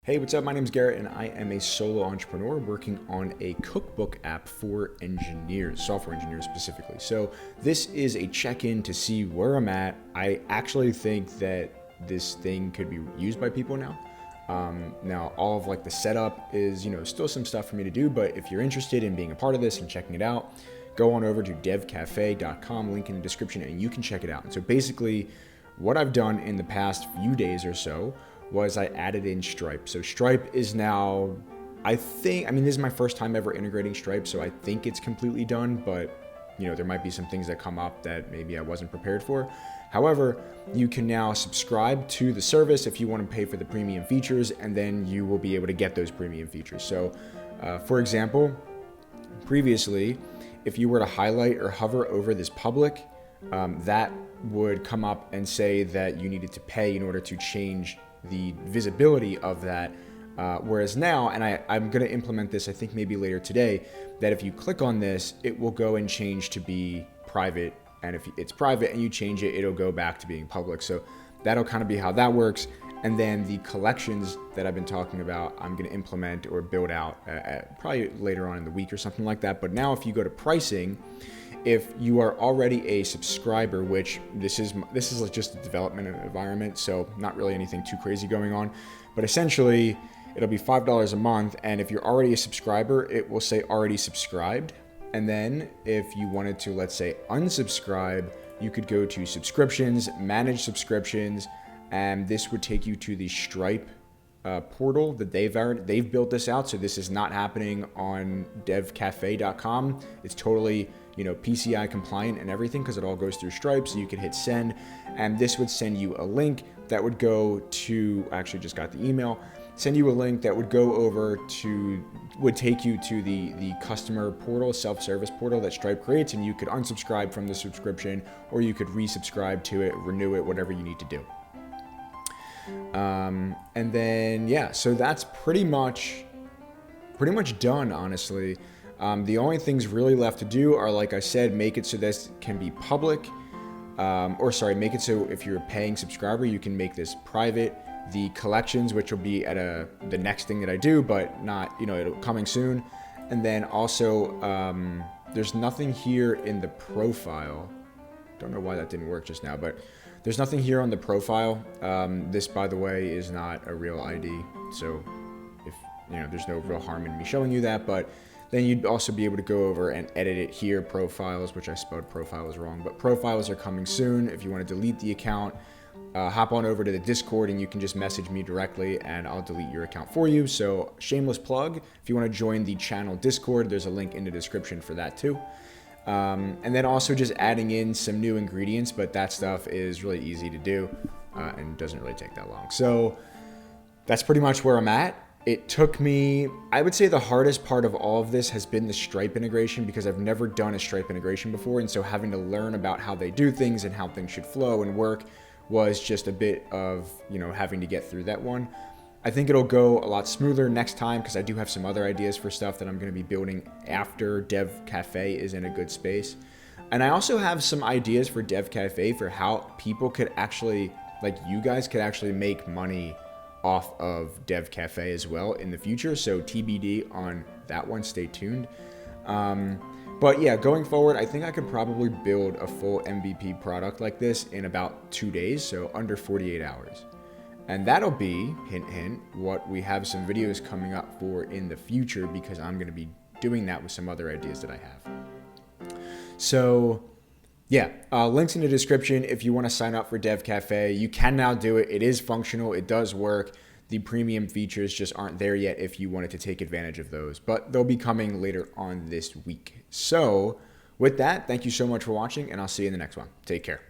Hey, what's up? My name is Garrett and I am a solo entrepreneur working on a cookbook app for engineers, software engineers specifically. So this is a check-in to see where I'm at. I actually think that this thing could be used by people now. Now all of like the setup is, still some stuff for me to do, but if you're interested in being a part of this and checking it out, go on over to DevKafe.com, link in the description, and you can check it out. And so basically what I've done in the past few days or so was I added in Stripe. So Stripe is now, this is my first time ever integrating Stripe, so I think it's completely done, but there might be some things that come up that maybe I wasn't prepared for. However, you can now subscribe to the service if you want to pay for the premium features, and then you will be able to get those premium features. So for example, previously, if you were to highlight or hover over this public, that would come up and say that you needed to pay in order to change the visibility of that. Whereas now, and I'm going to implement this, I think maybe later today, that if you click on this, it will go and change to be private. And if it's private and you change it, it'll go back to being public. So that'll kind of be how that works. And then the collections that I've been talking about, I'm going to implement or build out probably later on in the week or something like that. But now if you go to pricing, if you are already a subscriber, which this is just a development environment, so not really anything too crazy going on, but essentially it'll be $5 a month. And if you're already a subscriber, it will say already subscribed. And then if you wanted to, let's say, unsubscribe, you could go to subscriptions, manage subscriptions, and this would take you to the Stripe portal that they've built this out. So this is not happening on devkafe.com. It's totally PCI compliant and everything because it all goes through Stripe. So you could hit send, and this would send you a link that would go to, I actually just got the email, send you a link that would go over to, would take you to the customer portal, self-service portal that Stripe creates, and you could unsubscribe from the subscription, or you could resubscribe to it, renew it, whatever you need to do. And then, so that's pretty much done, honestly. The only things really left to do are, like I said, make it so this can be public, make it so if you're a paying subscriber, you can make this private. The collections, which will be at the next thing that I do, but not, it'll coming soon. And then also, there's nothing here in the profile. Don't know why that didn't work just now, but there's nothing here on the profile. This, by the way, is not a real ID. So if, there's no real harm in me showing you that, but then you'd also be able to go over and edit it here, profiles, which I spelled profiles wrong, but profiles are coming soon. If you want to delete the account, hop on over to the Discord and you can just message me directly and I'll delete your account for you. So shameless plug, if you want to join the channel Discord, there's a link in the description for that too. And then also just adding in some new ingredients, but that stuff is really easy to do and doesn't really take that long. So that's pretty much where I'm at. It took me, I would say the hardest part of all of this has been the Stripe integration, because I've never done a Stripe integration before. And so having to learn about how they do things and how things should flow and work was just a bit of, having to get through that one. I think it'll go a lot smoother next time because I do have some other ideas for stuff that I'm going to be building after DevKafe is in a good space. And I also have some ideas for DevKafe for how people could actually, like you guys could actually make money off of DevKafe as well in the future. So TBD on that one, stay tuned. But yeah, going forward, I think I could probably build a full MVP product like this in about 2 days, so under 48 hours. And that'll be, hint, hint, what we have some videos coming up for in the future, because I'm going to be doing that with some other ideas that I have. So yeah, links in the description if you want to sign up for DevKafe. You can now do it. It is functional. It does work. The premium features just aren't there yet if you wanted to take advantage of those, but they'll be coming later on this week. So with that, thank you so much for watching, and I'll see you in the next one. Take care.